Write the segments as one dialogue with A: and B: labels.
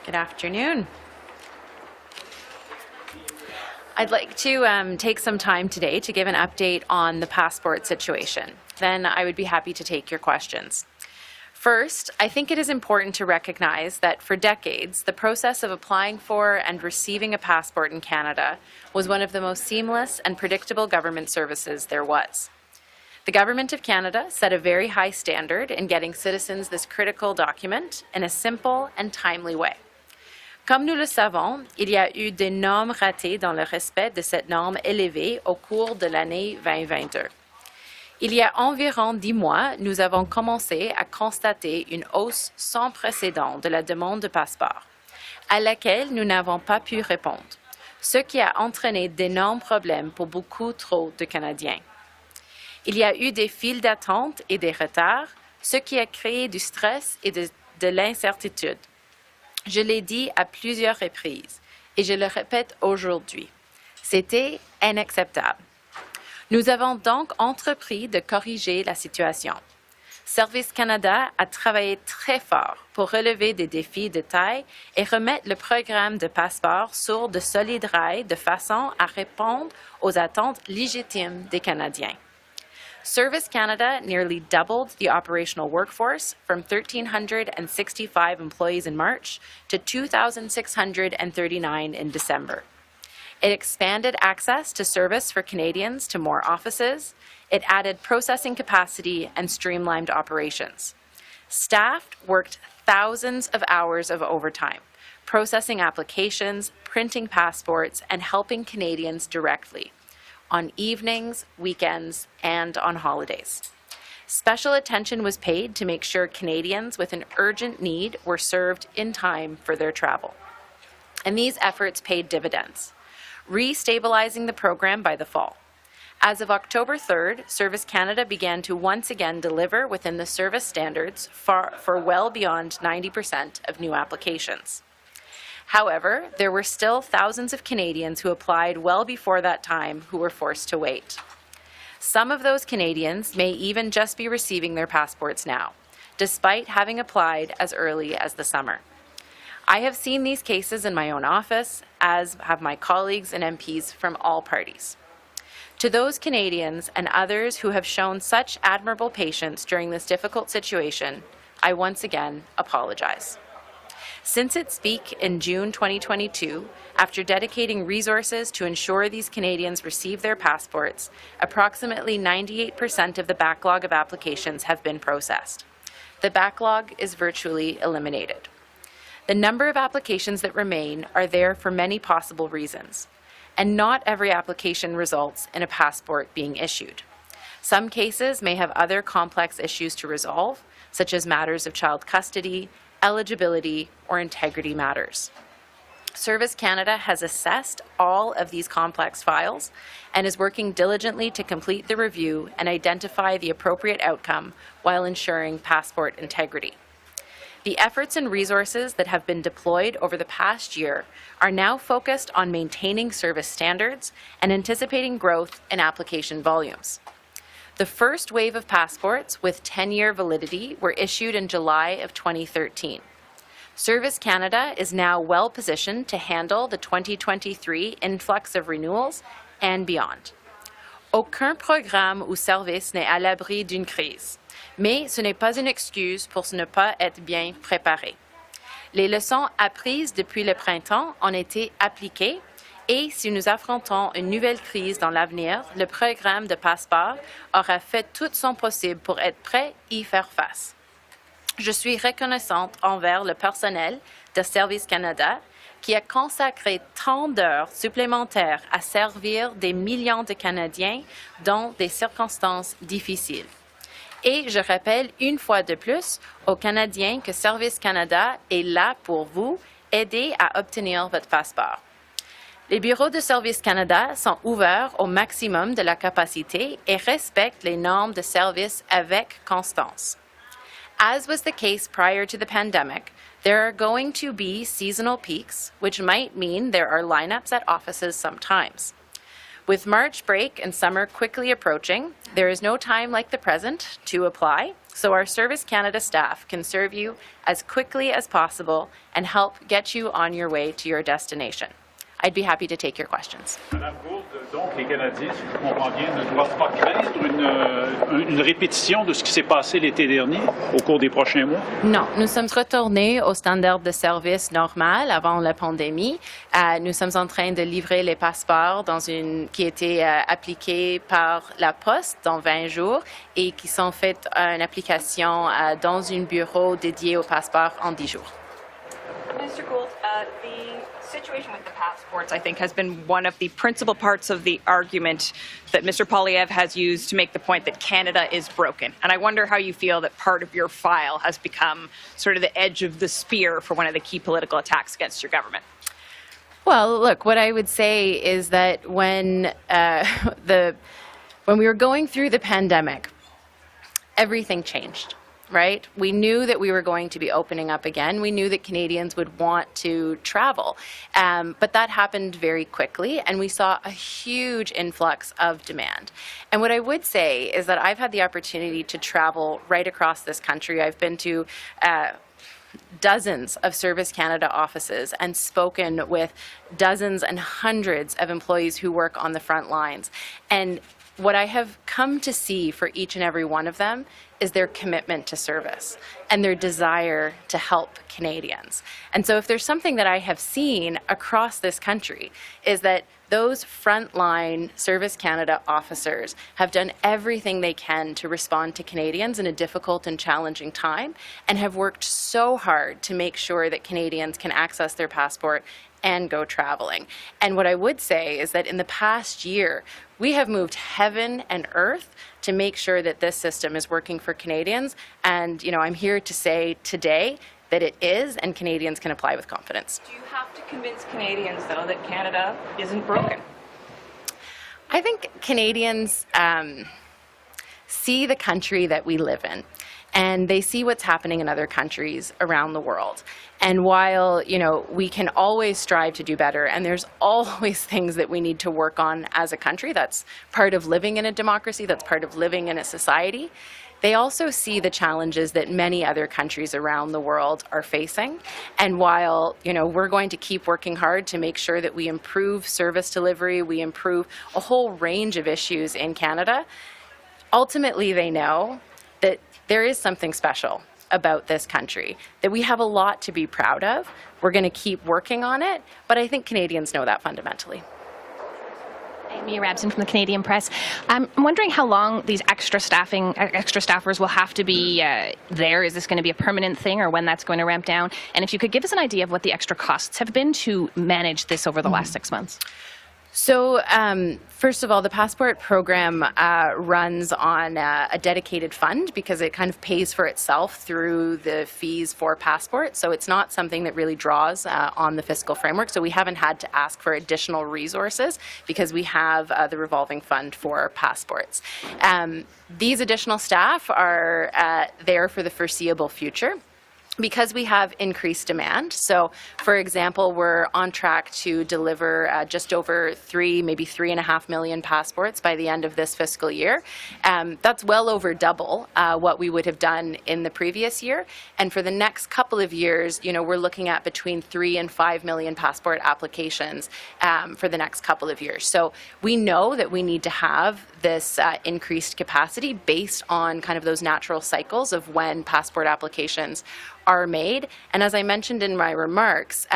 A: Good afternoon. I'd like to take some time today to give an update on the passport situation. Then I would be happy to take your questions. First, I think it is important to recognize that for decades, the process of applying for and receiving a passport in Canada was one of the most seamless and predictable government services there was. The Government of Canada set a very high standard in getting citizens this critical document in a simple and timely way. Comme nous le savons, il y a eu d'énormes ratés dans le respect de cette norme élevée au cours de l'année 2022. Il y a environ 10 mois, nous avons commencé à constater une hausse sans précédent de la demande de passeport, à laquelle nous n'avons pas pu répondre, ce qui a entraîné d'énormes problèmes pour beaucoup trop de Canadiens. Il y a eu des files d'attente et des retards, ce qui a créé du stress et de l'incertitude. Je l'ai dit à plusieurs reprises et je le répète aujourd'hui. C'était inacceptable. Nous avons donc entrepris de corriger la situation. Service Canada a travaillé très fort pour relever des défis de taille et remettre le programme de passeport sur de solides rails de façon à répondre aux attentes légitimes des Canadiens. Service Canada nearly doubled the operational workforce from 1,365 employees in March to 2,639 in December. It expanded access to service for Canadians to more offices. It added processing capacity and streamlined operations. Staff worked thousands of hours of overtime, processing applications, printing passports, and helping Canadians directly on evenings, weekends, and on holidays. Special attention was paid to make sure Canadians with an urgent need were served in time for their travel. And these efforts paid dividends, re-stabilizing the program by the fall. As of October 3rd, Service Canada began to once again deliver within the service standards for well beyond 90% of new applications. However, there were still thousands of Canadians who applied well before that time who were forced to wait. Some of those Canadians may even just be receiving their passports now, despite having applied as early as the summer. I have seen these cases in my own office, as have my colleagues and MPs from all parties. To those Canadians and others who have shown such admirable patience during this difficult situation, I once again apologize. Since its peak in June 2022, after dedicating resources to ensure these Canadians receive their passports, approximately 98% of the backlog of applications have been processed. The backlog is virtually eliminated. The number of applications that remain are there for many possible reasons, and not every application results in a passport being issued. Some cases may have other complex issues to resolve, such as matters of child custody, eligibility, or integrity matters. Service Canada has assessed all of these complex files and is working diligently to complete the review and identify the appropriate outcome while ensuring passport integrity. The efforts and resources that have been deployed over the past year are now focused on maintaining service standards and anticipating growth in application volumes. The first wave of passports with 10-year validity were issued in July of 2013. Service Canada is now well positioned to handle the 2023 influx of renewals and beyond. Aucun programme ou service n'est à l'abri d'une crise, mais ce n'est pas une excuse pour ne pas être bien préparé. Les leçons apprises depuis le printemps ont été appliquées. Et si nous affrontons une nouvelle crise dans l'avenir, le programme de passeport aura fait tout son possible pour être prêt à y faire face. Je suis reconnaissante envers le personnel de Service Canada qui a consacré tant d'heures supplémentaires à servir des millions de Canadiens dans des circonstances difficiles. Et je rappelle une fois de plus aux Canadiens que Service Canada est là pour vous aider à obtenir votre passeport. Les bureaux de Service Canada sont ouverts au maximum de la capacité et respectent les normes de service avec constance. As was the case prior to the pandemic, there are going to be seasonal peaks, which might mean there are lineups at offices sometimes. With March break and summer quickly approaching, there is no time like the present to apply, so our Service Canada staff can serve you as quickly as possible and help get you on your way to your destination. I'd be happy to take your questions.
B: Madame Gould, donc les Canadiens, si je comprends bien, ne doivent pas craindre une répétition de ce qui s'est passé l'été dernier au cours des prochains mois?
A: Non, nous sommes retournés aux standards de service normal avant la pandémie. Nous sommes en train de livrer les passeports qui étaient appliqués par la Poste dans 20 jours et qui sont faits une application dans un bureau dédié aux passeports en 10 jours.
C: Mr. Gould, the situation with the passports, I think, has been one of the principal parts of the argument that Mr. Poilievre has used to make the point that Canada is broken. And I wonder how you feel that part of your file has become sort of the edge of the spear for one of the key political attacks against your government.
A: Well, look, what I would say is that when we were going through the pandemic, everything changed. Right? We knew that we were going to be opening up again. We knew that Canadians would want to travel. But that happened very quickly, and we saw a huge influx of demand. And what I would say is that I've had the opportunity to travel right across this country. I've been to dozens of Service Canada offices and spoken with dozens and hundreds of employees who work on the front lines. And what I have come to see for each and every one of them is their commitment to service and their desire to help Canadians. And so if there's something that I have seen across this country is that those frontline Service Canada officers have done everything they can to respond to Canadians in a difficult and challenging time and have worked so hard to make sure that Canadians can access their passport and go traveling. And what I would say is that in the past year, we have moved heaven and earth to make sure that this system is working for Canadians. And, I'm here to say today that it is, and Canadians can apply with confidence.
C: Do you have to convince Canadians, though, that Canada isn't broken?
A: I think Canadians see the country that we live in, and they see what's happening in other countries around the world. And while, we can always strive to do better, and there's always things that we need to work on as a country, that's part of living in a democracy, that's part of living in a society, they also see the challenges that many other countries around the world are facing. And while, we're going to keep working hard to make sure that we improve service delivery, we improve a whole range of issues in Canada, ultimately they know that there is something special about this country, that we have a lot to be proud of. We're going to keep working on it, but I think Canadians know that fundamentally.
D: Amy Rabson from the Canadian Press. I'm wondering how long these extra staffers will have to be there. Is this going to be a permanent thing, or when that's going to ramp down? And if you could give us an idea of what the extra costs have been to manage this over the last 6 months.
A: So, first of all, the passport program runs on a dedicated fund because it kind of pays for itself through the fees for passports. So it's not something that really draws on the fiscal framework. So we haven't had to ask for additional resources because we have the revolving fund for passports. These additional staff are there for the foreseeable future, because we have increased demand. So, for example, we're on track to deliver just over 3, maybe 3.5 million passports by the end of this fiscal year. That's well over double what we would have done in the previous year. And for the next couple of years, we're looking at between 3 and 5 million passport applications for the next couple of years. So we know that we need to have this increased capacity based on kind of those natural cycles of when passport applications are made. And as I mentioned in my remarks,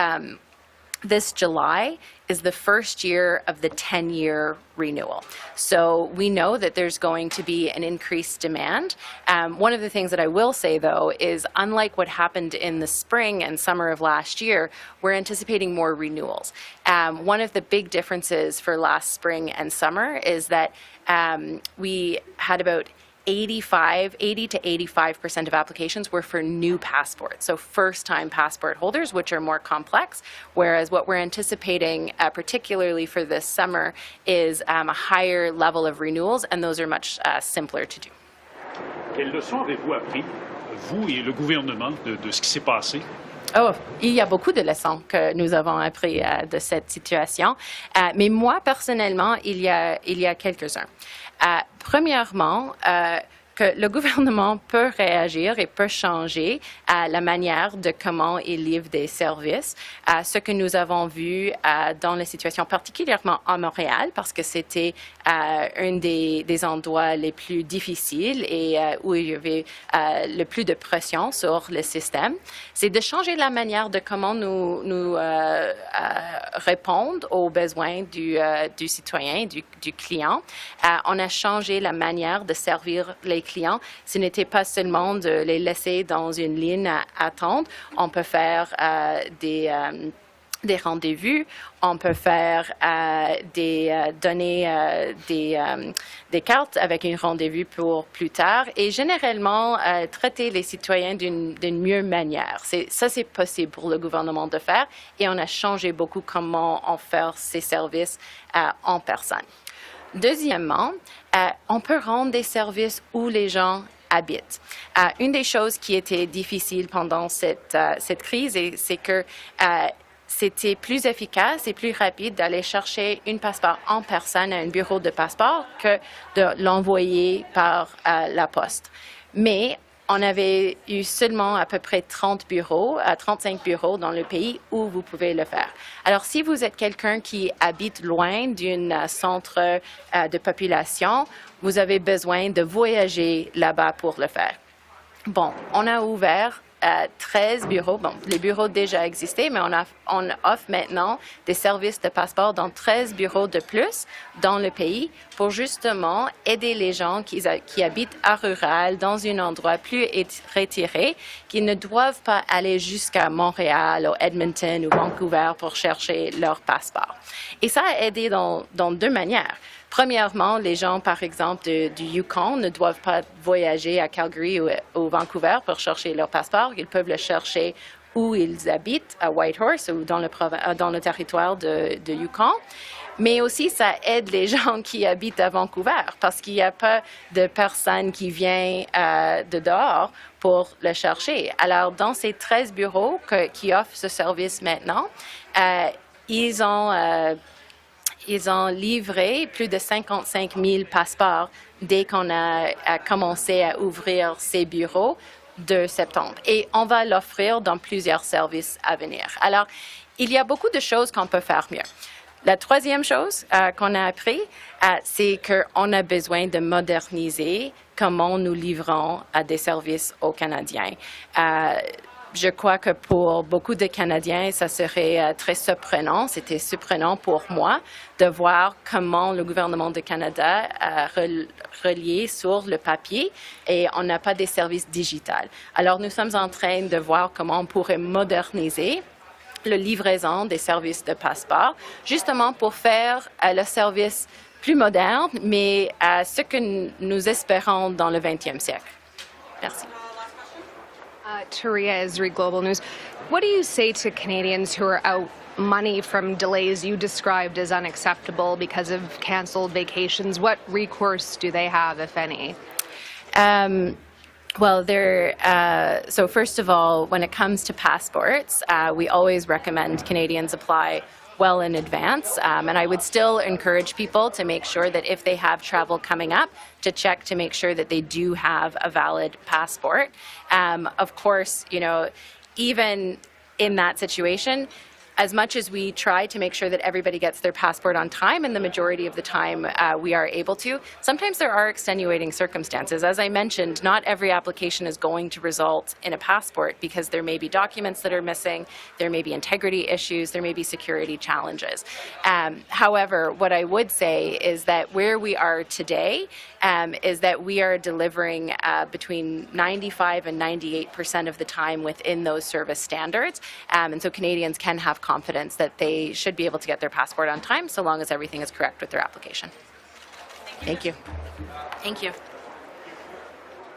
A: this July is the first year of the 10-year renewal. So we know that there's going to be an increased demand. One of the things that I will say, though, is unlike what happened in the spring and summer of last year, we're anticipating more renewals. One of the big differences for last spring and summer is that we had about 80 to 85% of applications were for new passports, so first-time passport holders, which are more complex, whereas what we're anticipating, particularly for this summer, is a higher level of renewals, and those are much simpler to do.
B: Quelles leçons avez-vous appris, vous et le gouvernement, de ce qui s'est passé
A: Oh, il y a beaucoup de leçons que nous avons appris de cette situation, mais moi personnellement, il y a quelques-uns. Premièrement, que le gouvernement peut réagir et peut changer la manière de comment il livre des services. Ce que nous avons vu dans les situations particulièrement à Montréal, parce que c'était un des endroits les plus difficiles et où il y avait le plus de pression sur le système, c'est de changer la manière de comment nous répondre aux besoins du citoyen, du client. On a changé la manière de servir les clients. Ce n'était pas seulement de les laisser dans une ligne à attendre. On peut faire des rendez-vous, on peut faire donner des cartes avec un rendez-vous pour plus tard et généralement traiter les citoyens d'une meilleure manière. Ça, c'est possible pour le gouvernement de faire et on a changé beaucoup comment on fait ces services en personne. Deuxièmement, on peut rendre des services où les gens habitent. Une des choses qui était difficile pendant cette crise, c'est que c'était plus efficace et plus rapide d'aller chercher un passeport en personne à un bureau de passeport que de l'envoyer par la poste. Mais on avait eu seulement à peu près 35 bureaux dans le pays où vous pouvez le faire. Alors, si vous êtes quelqu'un qui habite loin d'un centre de population, vous avez besoin de voyager là-bas pour le faire. Bon, on a ouvert 13 bureaux. Bon, les bureaux déjà existaient, mais on offre maintenant des services de passeport dans 13 bureaux de plus dans le pays pour justement aider les gens qui habitent à rural, dans un endroit plus retiré, qui ne doivent pas aller jusqu'à Montréal ou Edmonton ou Vancouver pour chercher leur passeport. Et ça a aidé dans deux manières. Premièrement, les gens, par exemple, du Yukon ne doivent pas voyager à Calgary ou Vancouver pour chercher leur passeport. Ils peuvent le chercher où ils habitent, à Whitehorse ou dans le territoire de Yukon. Mais aussi, ça aide les gens qui habitent à Vancouver parce qu'il n'y a pas de personnes qui viennent de dehors pour le chercher. Alors, dans ces 13 bureaux qui offrent ce service maintenant, ils ont livré plus de 55 000 passeports dès qu'on a commencé à ouvrir ces bureaux de septembre. Et on va l'offrir dans plusieurs services à venir. Alors, il y a beaucoup de choses qu'on peut faire mieux. La troisième chose qu'on a appris, c'est qu'on a besoin de moderniser comment nous livrons des services aux Canadiens. Je crois que pour beaucoup de Canadiens, ça serait très surprenant. C'était surprenant pour moi de voir comment le gouvernement du Canada a relié sur le papier et on n'a pas des services digitaux. Alors, nous sommes en train de voir comment on pourrait moderniser la livraison des services de passeport, justement pour faire le service plus moderne, mais ce que nous espérons dans le 20e siècle. Merci.
E: Taria Esri, Global News. What do you say to Canadians who are out money from delays you described as unacceptable because of canceled vacations? What recourse do they have, if any?
A: Well, so first of all, when it comes to passports, we always recommend Canadians apply well in advance. And I would still encourage people to make sure that if they have travel coming up, to check to make sure that they do have a valid passport. Of course, even in that situation, as much as we try to make sure that everybody gets their passport on time, and the majority of the time we are able to, sometimes there are extenuating circumstances. As I mentioned, not every application is going to result in a passport because there may be documents that are missing, there may be integrity issues, there may be security challenges. However, what I would say is that where we are today is that we are delivering between 95 and 98% of the time within those service standards. And so Canadians can have confidence that they should be able to get their passport on time so long as everything is correct with their application. Thank you. Thank you.